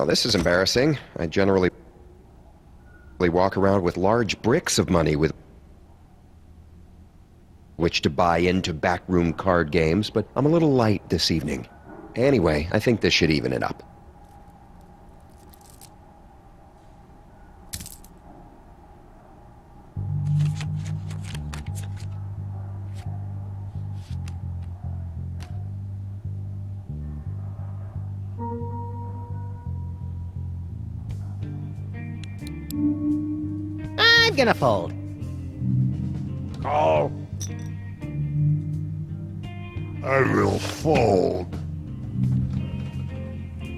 Oh, this is embarrassing. I generally walk around with large bricks of money with which to buy into backroom card games, but I'm a little light this evening. Anyway, I think this should even it up. I'm gonna fold. Call. I will fold.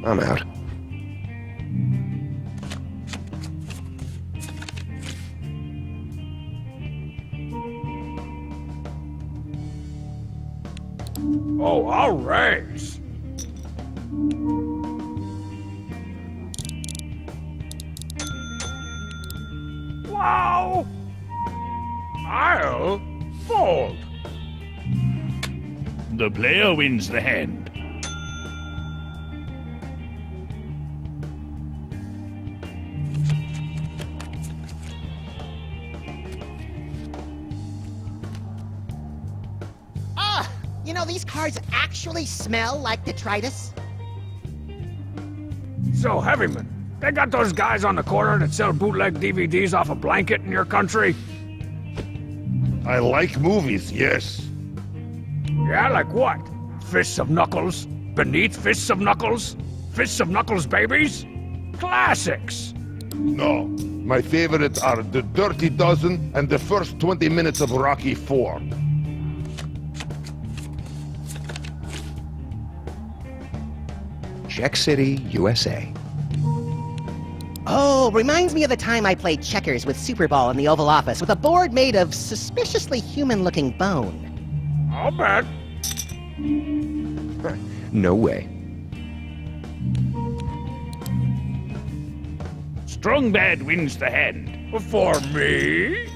I'm out. Oh, I'll raise. Wow! I'll fold. The player wins the hand. Ah! You know, these cards actually smell like detritus. So, Heavyman, they got those guys on the corner that sell bootleg DVDs off a blanket in your country? I like movies, yes. Yeah, like what? Fists of Knuckles? Beneath Fists of Knuckles? Fists of Knuckles babies? Classics! No, my favorites are The Dirty Dozen and the first 20 minutes of Rocky IV. Czech City, USA. Oh, reminds me of the time I played checkers with Super Ball in the Oval Office with a board made of suspiciously human-looking bone. I'll bet. No way. Strong bad wins the hand. For me?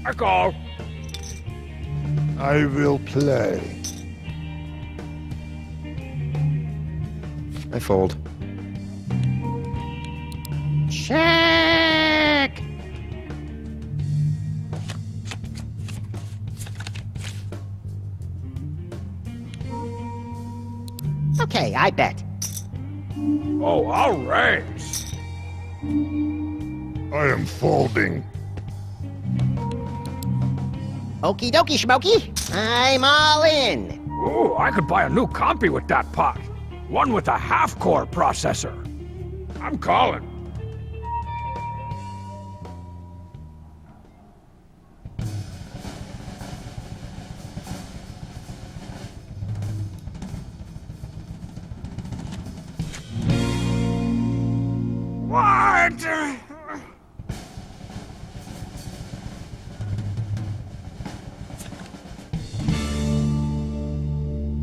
I call. I will play. I fold. Check! Okay, I bet. Oh, I'll raise. I am folding. Okie dokie, schmokey. I'm all in. Ooh, I could buy a new compy with that pot. One with a half-core processor. I'm calling. What?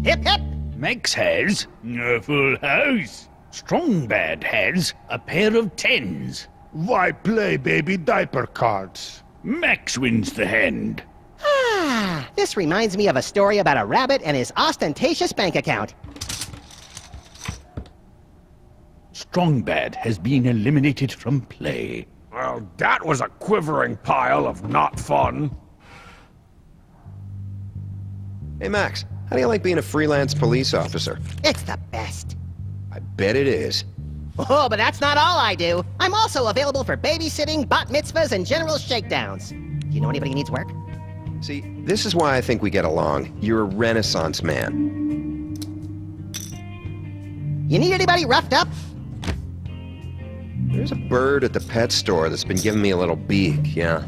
Hip hip! Max has a full house. Strong bad has a pair of tens. Why play baby diaper cards? Max wins the hand. Ah, this reminds me of a story about a rabbit and his ostentatious bank account. Strong bad has been eliminated from play. Well, that was a quivering pile of not fun. Hey, Max, how do you like being a freelance police officer? It's the best. I bet it is. Oh, but that's not all I do. I'm also available for babysitting, bat mitzvahs, and general shakedowns. Do you know anybody who needs work? See, this is why I think we get along. You're a Renaissance man. You need anybody roughed up? There's a bird at the pet store that's been giving me a little beak, yeah.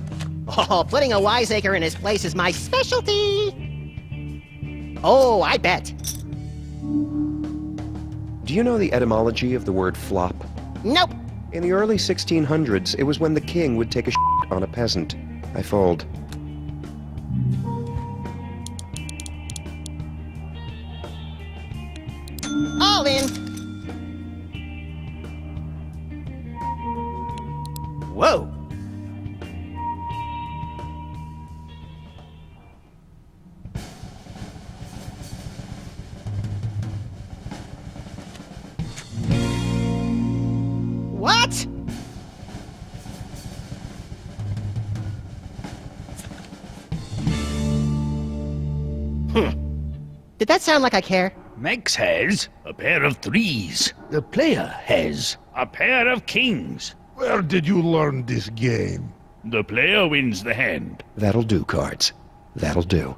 Oh, putting a wiseacre in his place is my specialty. Oh, I bet. Do you know the etymology of the word flop? Nope. In the early 1600s, it was when the king would take a shit on a peasant. I fold. All in. Whoa. that sound like I care? Max has a pair of threes. The player has a pair of kings. Where did you learn this game? The player wins the hand. That'll do, cards. That'll do.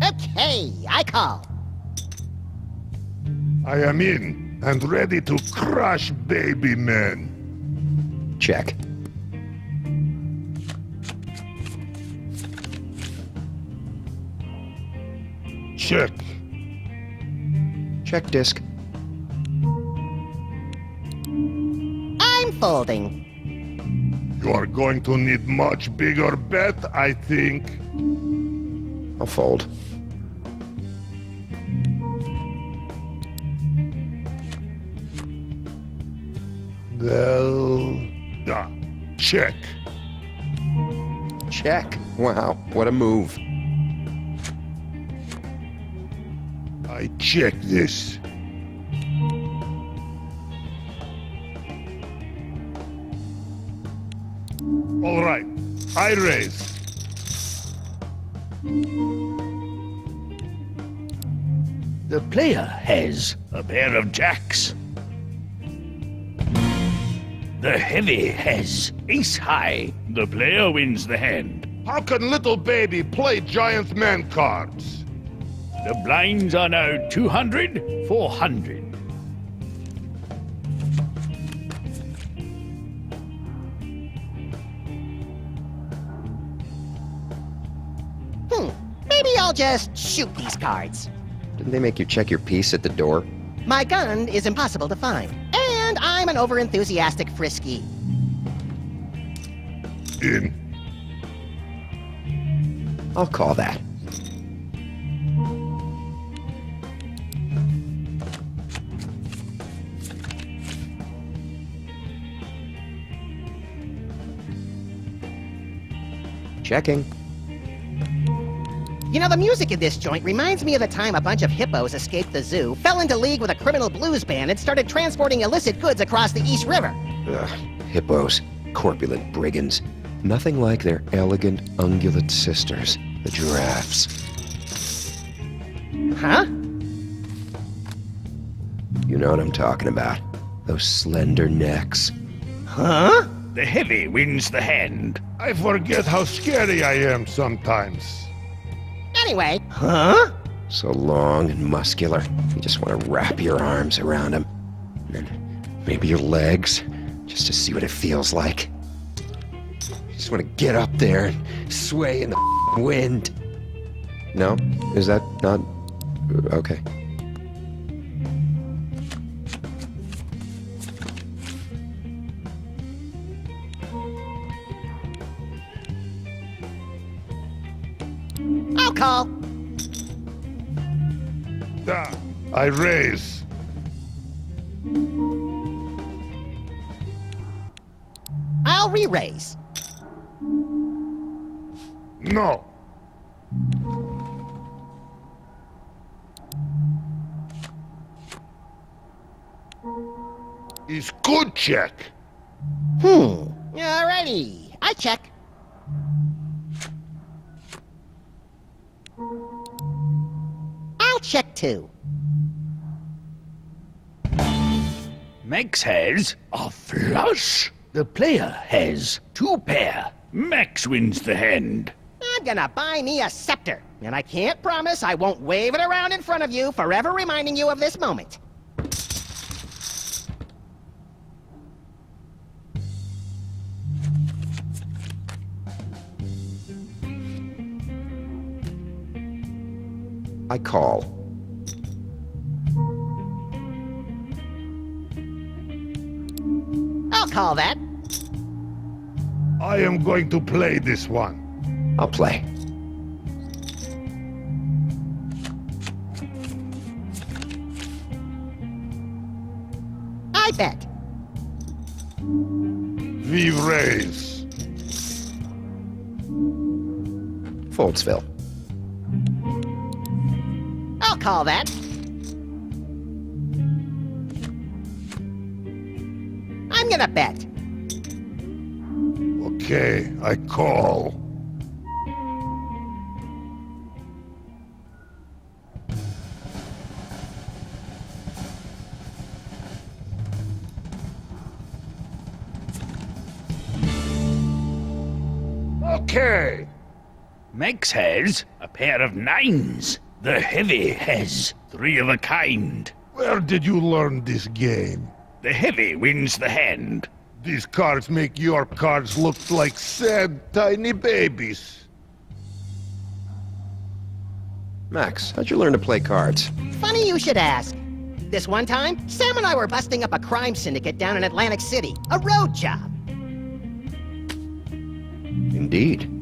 Okay, I call. I am in and ready to crush baby men. Check. Check. Check disc. I'm folding. You are going to need much bigger bet, I think. I'll fold. Well, check. Check. Wow, what a move. I check this. All right, I raise. The player has a pair of jacks. The heavy has ace high. The player wins the hand. How can little baby play giant man cards? The blinds are now 200, 400. Maybe I'll just shoot these cards. Didn't they make you check your piece at the door? My gun is impossible to find, and I'm an overenthusiastic frisky. In. I'll call that. Checking. You know, the music in this joint reminds me of the time a bunch of hippos escaped the zoo, fell into league with a criminal blues band, and started transporting illicit goods across the East River. Ugh, hippos. Corpulent brigands. Nothing like their elegant, ungulate sisters, the giraffes. Huh? You know what I'm talking about. Those slender necks. Huh? The heavy wins the hand. I forget how scary I am sometimes. Anyway, huh? So long and muscular. You just want to wrap your arms around them. And then maybe your legs, just to see what it feels like. You just want to get up there and sway in the wind. No? Is that not... Okay. I'll call. I raise. I'll re-raise. No. Is good check. Alrighty. I check. I'll check too. Max has a flush. The player has two pair. Max wins the hand. I'm gonna buy me a scepter, and I can't promise I won't wave it around in front of you, forever reminding you of this moment. I call. I'll call that. I am going to play this one. I'll play. I bet. We raise. Foldsville. I'll call that. I'm gonna bet. Okay, I call. Okay. Max has a pair of nines. The heavy has three of a kind. Where did you learn this game? The heavy wins the hand. These cards make your cards look like sad, tiny babies. Max, how'd you learn to play cards? Funny you should ask. This one time, Sam and I were busting up a crime syndicate down in Atlantic City. A road job. Indeed.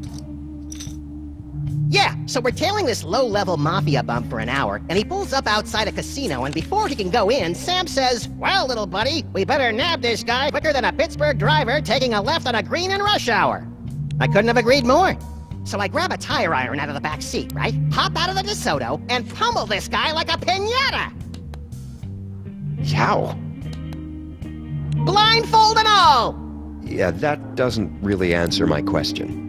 Yeah, so we're tailing this low-level mafia bum for an hour, and he pulls up outside a casino, and before he can go in, Sam says, "Well, little buddy, we better nab this guy quicker than a Pittsburgh driver taking a left on a green in rush hour." I couldn't have agreed more. So I grab a tire iron out of the back seat, right? Hop out of the DeSoto, and pummel this guy like a piñata! Yow. Blindfold and all! Yeah, that doesn't really answer my question.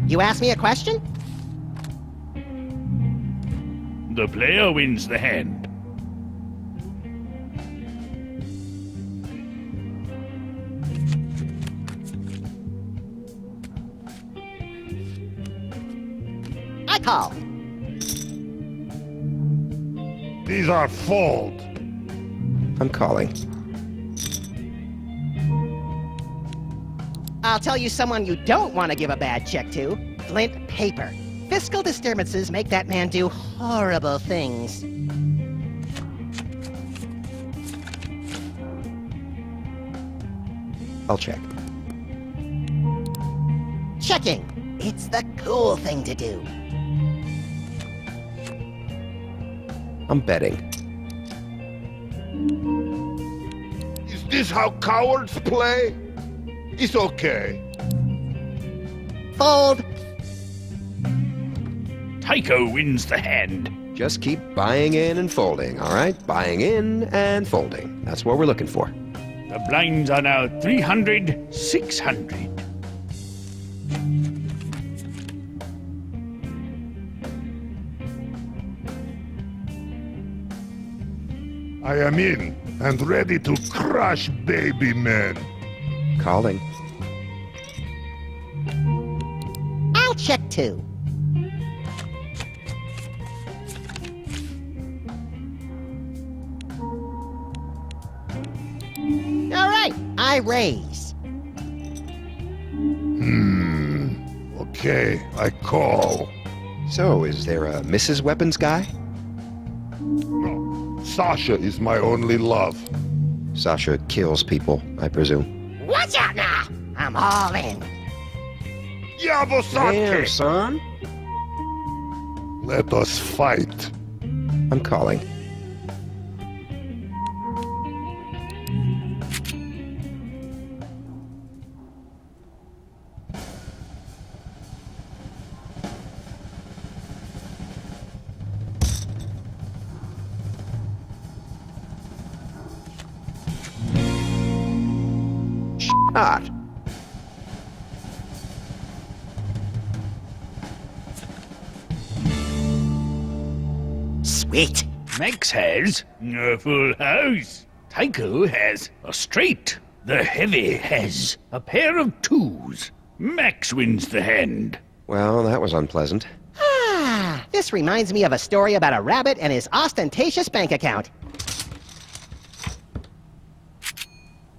You asked me a question? The player wins the hand. I call. These are fold. I'm calling. I'll tell you someone you don't want to give a bad check to. Flint Paper. Fiscal disturbances make that man do horrible things. I'll check. Checking. It's the cool thing to do. I'm betting. Is this how cowards play? It's okay. Fold. Tycho wins the hand. Just keep buying in and folding, all right? Buying in and folding. That's what we're looking for. The blinds are now 300, 600. I am in and ready to crush baby men. Calling. I'll check too. All right, I raise. Okay, I call. So, is there a Mrs. Weapons guy? No, Sasha is my only love. Sasha kills people, I presume. Watch out now! I'm all in. Damn, Yabosake! son. Let us fight. I'm calling. Shot. Sweet. Max has a full house. Tycho has a straight. The heavy has a pair of twos. Max wins the hand. Well, that was unpleasant. Ah, this reminds me of a story about a rabbit and his ostentatious bank account.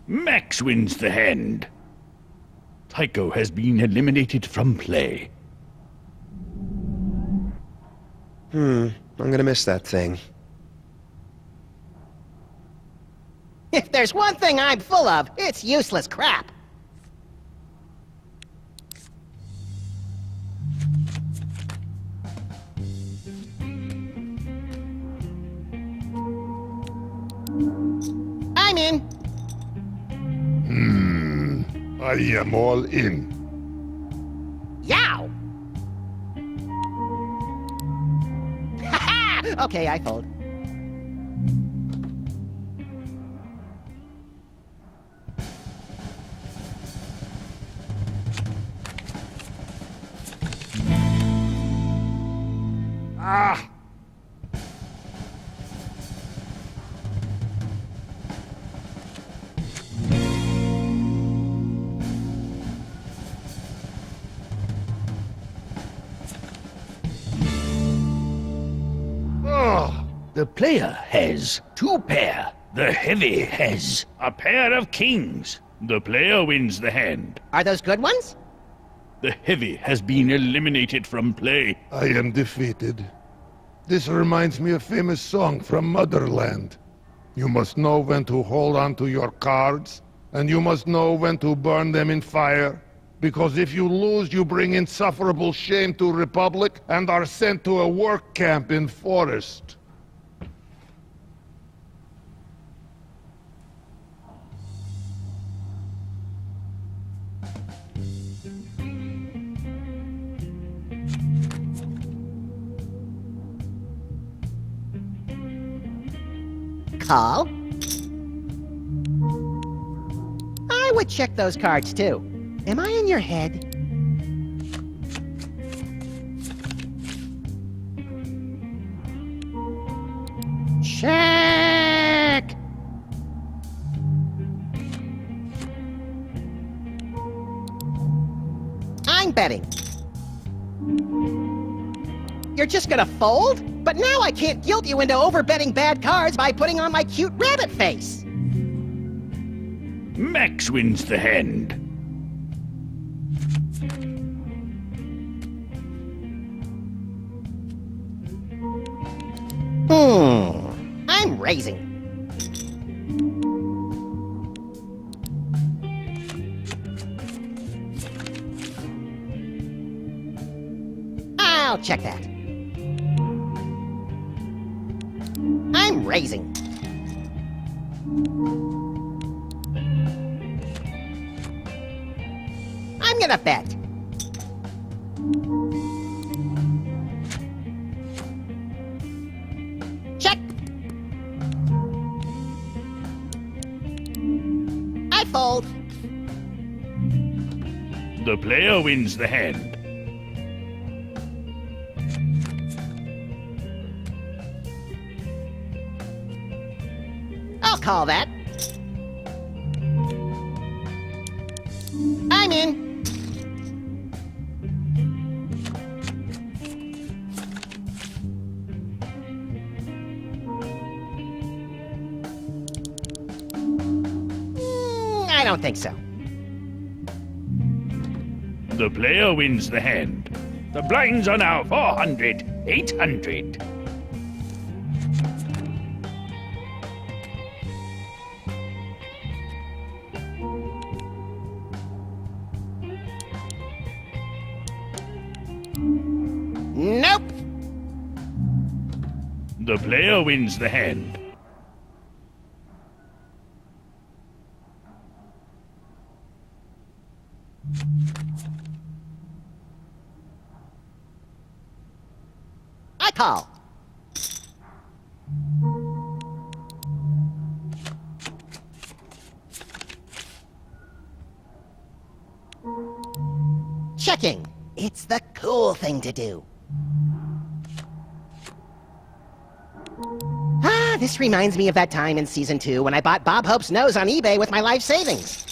Max wins the hand. Tycho has been eliminated from play. I'm gonna miss that thing. If there's one thing I'm full of, it's useless crap. I'm in. I am all in. Yow! Ha-ha! Okay, I fold. Ah! Ugh. The player has 2 pair. The heavy has a pair of kings. The player wins the hand. Are those good ones? The heavy has been eliminated from play. I am defeated. This reminds me of a famous song from Motherland. You must know when to hold on to your cards, and you must know when to burn them in fire. Because if you lose, you bring insufferable shame to Republic and are sent to a work camp in forest. Call? I would check those cards too. Am I in your head? Check! I'm betting. You're just gonna fold? But now I can't guilt you into overbetting bad cards by putting on my cute rabbit face. Max wins the hand. I'm raising. I'll check that. I'm raising. I'm gonna bet. Check. I fold. The player wins the hand. I'll call that. I'm in. I don't think so. The player wins the hand. The blinds are now 400, 800. Nope. The player wins the hand. I call. Checking. It's the cool thing to do. Ah, this reminds me of that time in Season 2 when I bought Bob Hope's nose on eBay with my life savings.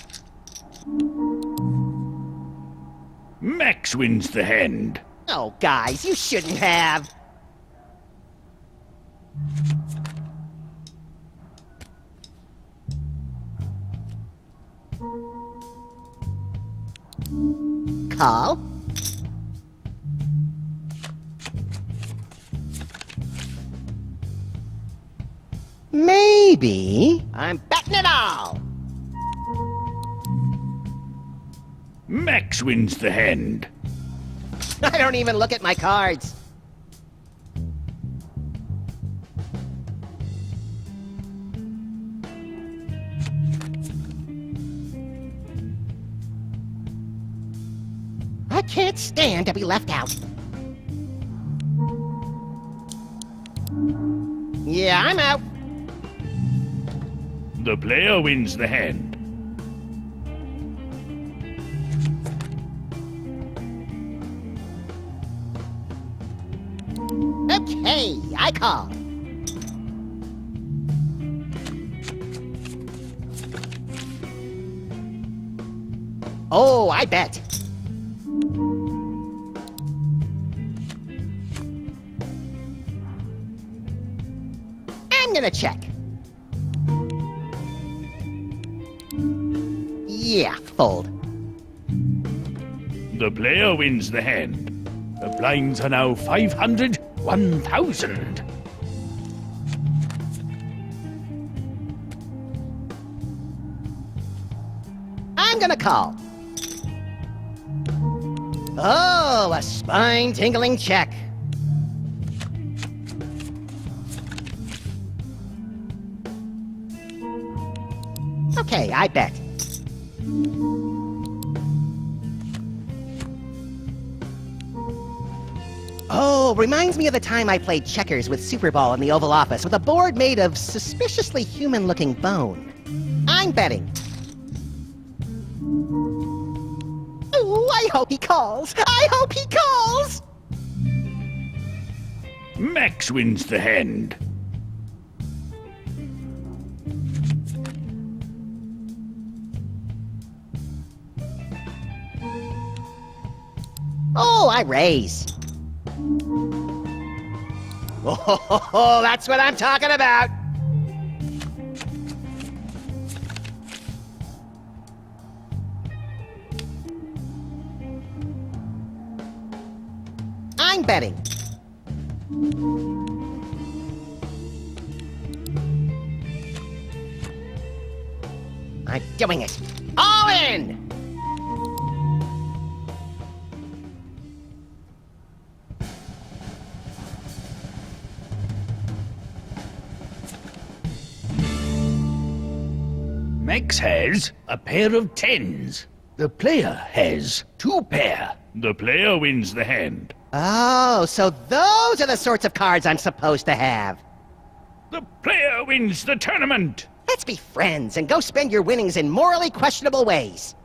Max wins the hand. Oh, guys, you shouldn't have. Call. Maybe I'm betting it all. Max wins the hand. I don't even look at my cards. I can't stand to be left out. Yeah, I'm out. The player wins the hand. Okay, I call. Oh, I bet. I'm gonna check. Yeah, fold. The player wins the hand. The blinds are now 500, 1,000. I'm gonna call. Oh, a spine-tingling check. Okay, I bet. Oh, reminds me of the time I played checkers with Super Ball in the Oval Office with a board made of suspiciously human-looking bone. I'm betting. Oh, I hope he calls! I hope he calls! Max wins the hand. Oh, I raise. Oh, that's what I'm talking about! I'm betting. I'm doing it. All in! Max has a pair of tens. The player has 2 pair. The player wins the hand. Oh, so those are the sorts of cards I'm supposed to have. The player wins the tournament. Let's be friends and go spend your winnings in morally questionable ways.